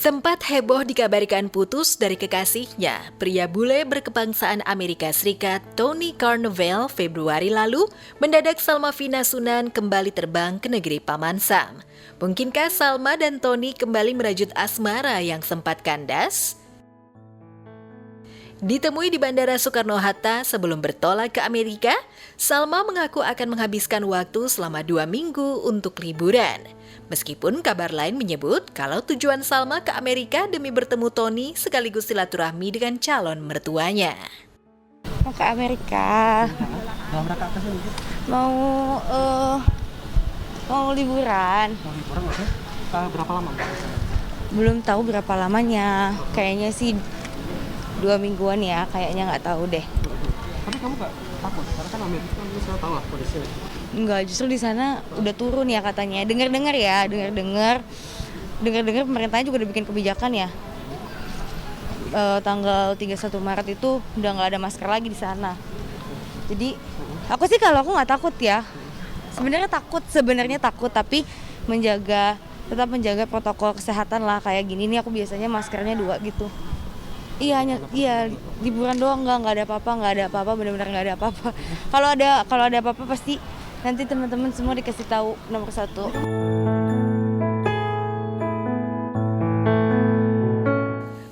Sempat heboh dikabarkan putus dari kekasihnya, pria bule berkebangsaan Amerika Serikat Tony Carnevale Februari lalu mendadak Salma Vina Sunan kembali terbang ke negeri Paman Sam. Mungkinkah Salma dan Tony kembali merajut asmara yang sempat kandas? Ditemui di Bandara Soekarno-Hatta sebelum bertolak ke Amerika, Salma mengaku akan menghabiskan waktu selama 2 minggu untuk liburan. Meskipun kabar lain menyebut kalau tujuan Salma ke Amerika demi bertemu Tony sekaligus silaturahmi dengan calon mertuanya. Mau ke Amerika. Dalam rangka apa sih? Mau liburan. Mau liburan maksudnya? Berapa lama Mbak? Belum tahu berapa lamanya. Kayaknya sih 2 mingguan ya. Kayaknya nggak tahu deh. Tapi kamu nggak takut? Karena kan Amerika kan saya tahu lah kondisinya. Enggak, justru di sana udah turun ya katanya. Dengar-dengar pemerintahnya juga udah bikin kebijakan ya. Tanggal 31 Maret itu udah nggak ada masker lagi di sana. Jadi aku sih kalau aku nggak takut ya. Sebenarnya takut tapi tetap menjaga protokol kesehatan lah. Kayak gini nih aku biasanya maskernya 2 gitu. Iya, liburan doang nggak ada apa-apa, benar-benar nggak ada apa-apa. Kalau ada apa-apa pasti nanti teman-teman semua dikasih tahu nomor 1.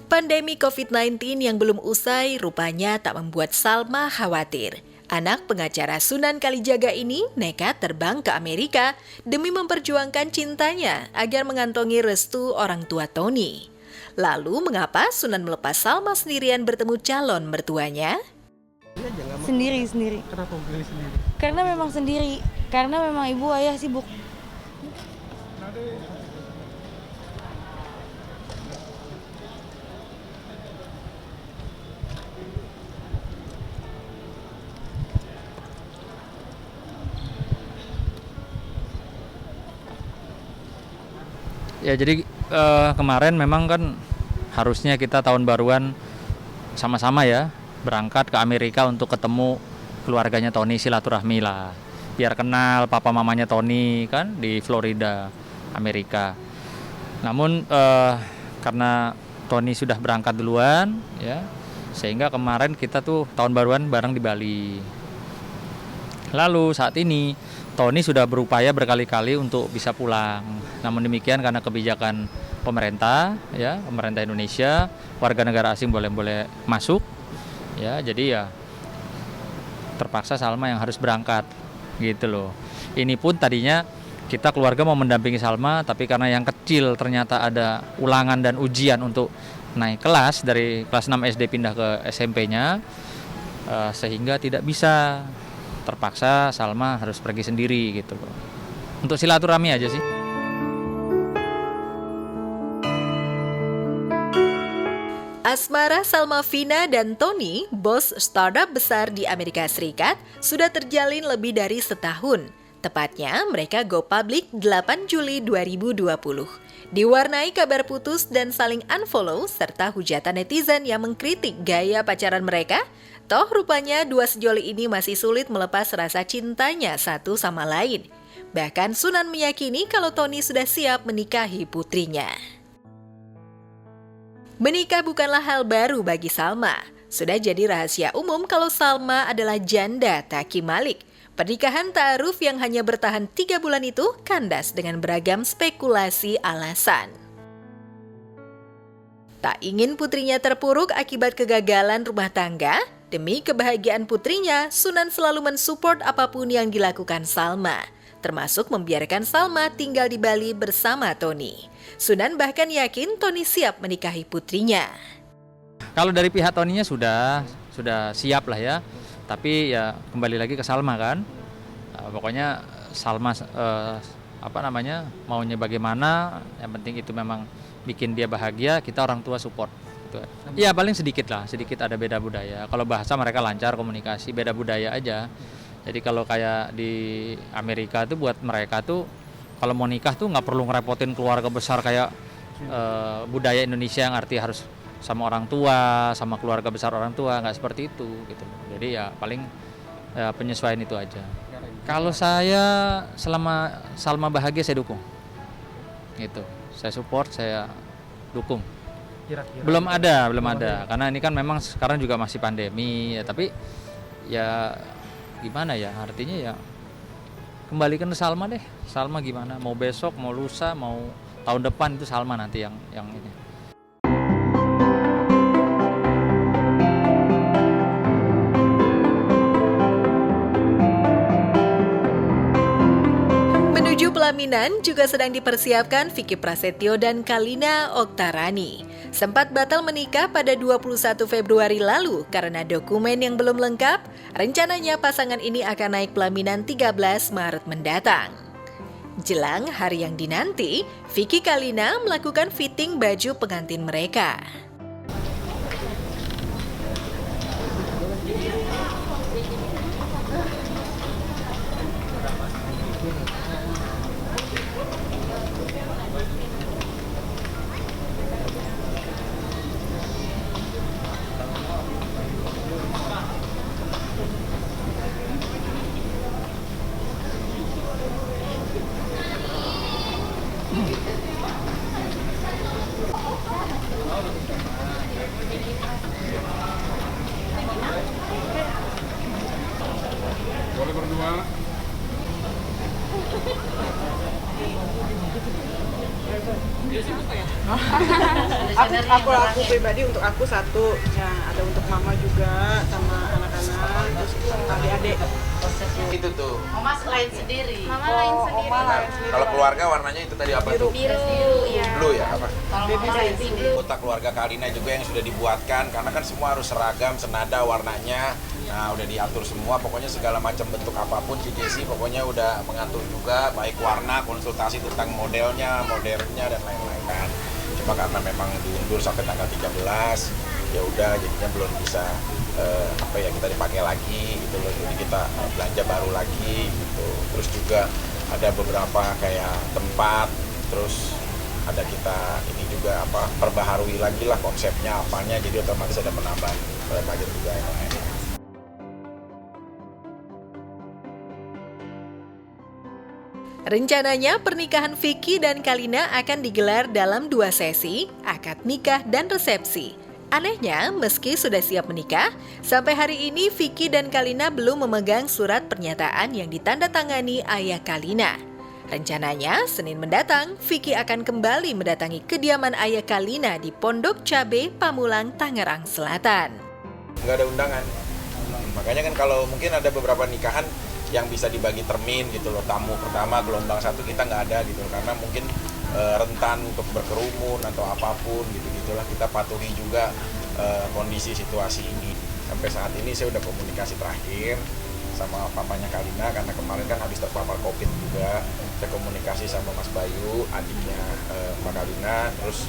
Pandemi COVID-19 yang belum usai rupanya tak membuat Salma khawatir. Anak pengacara Sunan Kalijaga ini nekat terbang ke Amerika demi memperjuangkan cintanya agar mengantongi restu orang tua Tony. Lalu mengapa Sunan melepas Salma sendirian bertemu calon mertuanya? Sendiri. Kenapa memilih sendiri? Karena memang ibu ayah sibuk. Ya jadi kemarin memang kan harusnya kita tahun baruan sama-sama ya berangkat ke Amerika untuk ketemu keluarganya Tony, silaturahmi lah. Biar kenal papa mamanya Tony kan di Florida, Amerika. Namun karena Tony sudah berangkat duluan ya, sehingga kemarin kita tuh tahun baruan bareng di Bali. Lalu saat ini Tony sudah berupaya berkali-kali untuk bisa pulang. Namun demikian karena kebijakan pemerintah Indonesia, warga negara asing boleh masuk. Ya, jadi ya terpaksa Salma yang harus berangkat gitu loh. Ini pun tadinya kita keluarga mau mendampingi Salma, tapi karena yang kecil ternyata ada ulangan dan ujian untuk naik kelas dari kelas 6 SD pindah ke SMP-nya, sehingga tidak bisa. Terpaksa Salma harus pergi sendiri gitu loh. Untuk silaturahmi aja sih. Asmara Salma Vina dan Tony, bos startup besar di Amerika Serikat, sudah terjalin lebih dari setahun. Tepatnya mereka go public 8 Juli 2020. Diwarnai kabar putus dan saling unfollow serta hujatan netizen yang mengkritik gaya pacaran mereka, toh rupanya dua sejoli ini masih sulit melepas rasa cintanya satu sama lain. Bahkan Sunan meyakini kalau Tony sudah siap menikahi putrinya. Menikah bukanlah hal baru bagi Salma. Sudah jadi rahasia umum kalau Salma adalah janda Taki Malik. Pernikahan ta'aruf yang hanya bertahan 3 bulan itu kandas dengan beragam spekulasi alasan. Tak ingin putrinya terpuruk akibat kegagalan rumah tangga, demi kebahagiaan putrinya, Sunan selalu mensupport apapun yang dilakukan Salma, termasuk membiarkan Salma tinggal di Bali bersama Tony. Sunan bahkan yakin Tony siap menikahi putrinya. Kalau dari pihak Tony-nya sudah siap lah ya. Tapi ya kembali lagi ke Salma kan. Pokoknya Salma maunya bagaimana, yang penting itu memang bikin dia bahagia, kita orang tua support. Ya paling sedikit ada beda budaya. Kalau bahasa mereka lancar komunikasi, beda budaya aja. Jadi kalau kayak di Amerika tuh buat mereka tuh kalau mau nikah tuh nggak perlu ngerepotin keluarga besar kayak budaya Indonesia yang arti harus sama orang tua, sama keluarga besar orang tua, nggak seperti itu gitu. Jadi ya paling penyesuaian itu aja. Kalau saya selama Salma bahagia saya dukung. Gitu. Saya support, saya dukung. Kira-kira Belum ada. Karena ini kan memang sekarang juga masih pandemi ya, tapi ya gimana ya, artinya ya kembalikan ke Salma deh. Salma gimana? Mau besok, mau lusa, mau tahun depan, itu Salma nanti yang ini. Menuju pelaminan juga sedang dipersiapkan Vicky Prasetyo dan Kalina Oktarani. Sempat batal menikah pada 21 Februari lalu karena dokumen yang belum lengkap. Rencananya pasangan ini akan naik pelaminan 13 Maret mendatang. Jelang hari yang dinanti, Vicky Kalina melakukan fitting baju pengantin mereka. Boleh berdua. aku pribadi untuk aku satu, ya ada untuk mama juga sama anak-anak, terus adik-adik. Itu tuh. Mama lain sendiri. Mama lain sendiri. Kalau keluarga warnanya itu tadi apa tuh? Biru ya. Blue ya apa? Kalau mama lain biru. Kota keluarga Kalina juga yang sudah dibuatkan karena kan semua harus seragam, senada warnanya. Nah, udah diatur semua, pokoknya segala macam bentuk apapun CJC pokoknya udah mengatur juga, baik warna, konsultasi tentang modelnya, modernnya dan lain-lain kan. Cuma karena memang diundur sampai tanggal 13, ya udah jadinya belum bisa kita dipakai lagi gitu loh. Jadi kita belanja baru lagi gitu. Terus juga ada beberapa kayak tempat, terus ada kita ini juga perbaharui lagi lah konsepnya apanya, jadi otomatis ada penambahan budget juga yang lain. Rencananya pernikahan Vicky dan Kalina akan digelar dalam 2 sesi, akad nikah dan resepsi. Anehnya, meski sudah siap menikah, sampai hari ini Vicky dan Kalina belum memegang surat pernyataan yang ditandatangani ayah Kalina. Rencananya, Senin mendatang, Vicky akan kembali mendatangi kediaman ayah Kalina di Pondok Cabe, Pamulang, Tangerang Selatan. Nggak ada undangan. Makanya kan kalau mungkin ada beberapa nikahan yang bisa dibagi termin gitu loh, tamu pertama gelombang 1 kita nggak ada gitu, karena mungkin rentan untuk berkerumun atau apapun gitu-gitulah. Kita patuhi juga kondisi situasi ini. Sampai saat ini saya udah komunikasi terakhir sama papanya Kalina karena kemarin kan habis terpapar COVID juga. Saya komunikasi sama Mas Bayu, adiknya Mbak Kalina, terus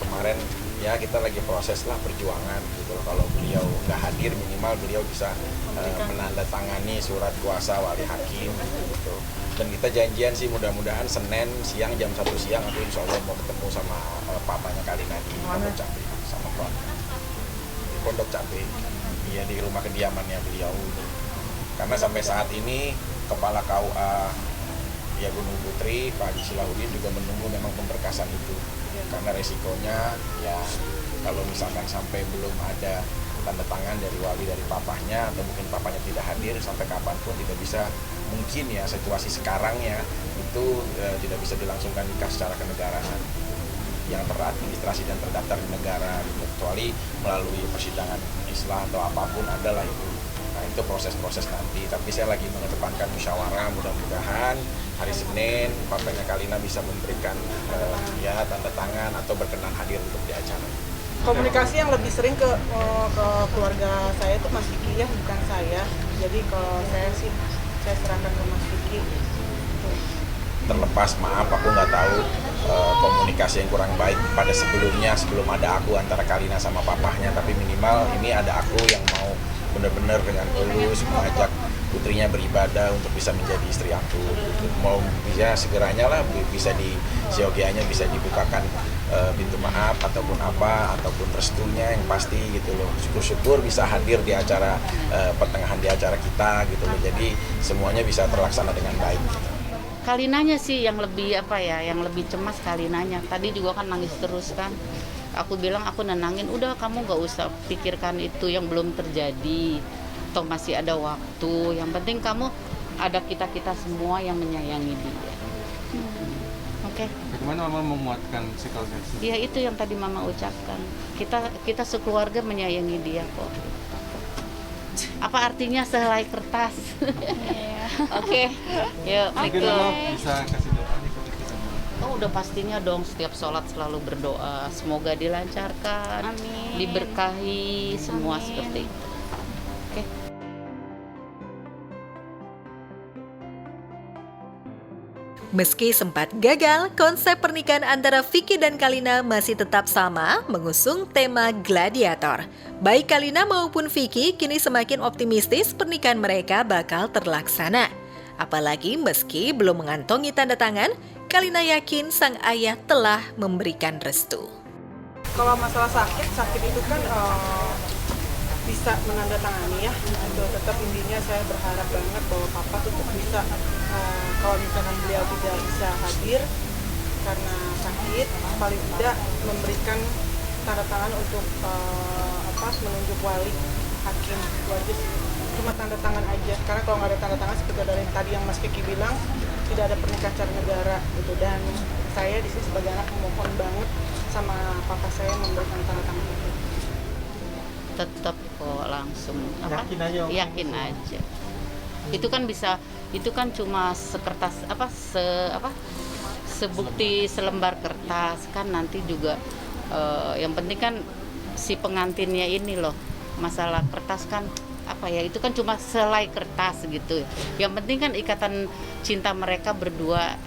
kemarin ya kita lagi proses lah perjuangan gitu loh. Kalau beliau nggak hadir minimal beliau bisa menandatangani surat kuasa wali hakim gitu. Dan kita janjian sih mudah-mudahan Senin siang jam 1 siang aku insya Allah mau ketemu sama papanya Kalina di Pondok Cabe sama keluarga. Di Pondok Cabe, iya di rumah kediamannya beliau. Karena sampai saat ini Kepala KUA ya Gunung Putri, Pak Haji Silahudin juga menunggu memang pemberkasan itu. Karena resikonya ya kalau misalkan sampai belum ada tanda tangan dari wali dari papahnya atau mungkin papanya tidak hadir sampai kapanpun tidak bisa, mungkin ya situasi sekarang ya itu tidak bisa dilangsungkan nikah secara kenegaraan yang teradministrasi dan terdaftar di negara kecuali melalui persidangan Islam atau apapun adalah itu. Nah itu proses-proses nanti, tapi saya lagi mengedepankan musyawarah, mudah-mudahan hari Senin papanya Kalina bisa memberikan ya tanda tangan atau berkenan hadir untuk di acara. Komunikasi yang lebih sering ke keluarga saya itu Mas Vicky ya, bukan saya. Jadi kalau saya sih saya serahkan ke Mas Vicky. Terlepas maaf aku nggak tahu komunikasi yang kurang baik pada sebelumnya sebelum ada aku antara Kalina sama papahnya, tapi minimal ini ada aku yang mau benar-benar dengan tulus mengajak putrinya beribadah untuk bisa menjadi istri aku. Mau bisa segeranya lah bisa di siogianya bisa dibukakan pintu maaf ataupun apa ataupun restunya yang pasti gitu loh. Syukur-syukur bisa hadir di acara pertengahan di acara kita gitu loh. Jadi semuanya bisa terlaksana dengan baik. Gitu. Kalinanya sih yang lebih yang lebih cemas Kalinanya. Tadi juga kan nangis terus kan. Aku bilang aku nenangin, udah kamu nggak usah pikirkan itu yang belum terjadi. Toh masih ada waktu. Yang penting kamu ada kita semua yang menyayangi dia. Oke. Bagaimana Mama memuatkan psikologis? Ya itu yang tadi Mama ucapkan. Kita sekeluarga menyayangi dia kok. Apa artinya sehelai kertas? Oke. Yuk, Mungkin Miko. Mama bisa kasih doa nih ke kita semua. Oh udah pastinya dong, setiap sholat selalu berdoa semoga dilancarkan, Amin. diberkahi semua Amin. seperti itu. Oke. Meski sempat gagal, konsep pernikahan antara Vicky dan Kalina masih tetap sama, mengusung tema gladiator. Baik Kalina maupun Vicky kini semakin optimistis pernikahan mereka bakal terlaksana. Apalagi meski belum mengantongi tanda tangan, Kalina yakin sang ayah telah memberikan restu. Kalau masalah sakit itu kan bisa menandatangani ya. Itu tetap intinya saya berharap banget bahwa papa tetap bisa kalau misalkan beliau tidak bisa hadir karena sakit, paling tidak memberikan tanda tangan untuk menunjuk wali hakim. Itu aja sih. Cuma tanda tangan aja. Karena kalau nggak ada tanda tangan seperti dari tadi yang Mas Vicky bilang, tidak ada pernikahan secara negara gitu. Dan saya di sini sebagai anak memohon banget sama papa saya memberikan tanda tangan itu. Tetap kok langsung Yakin aja. Itu kan bisa, itu kan cuma sekertas sebukti selembar kertas kan, nanti juga yang penting kan si pengantinnya ini loh, masalah kertas kan itu kan cuma selai kertas gitu. Yang penting kan ikatan cinta mereka berdua.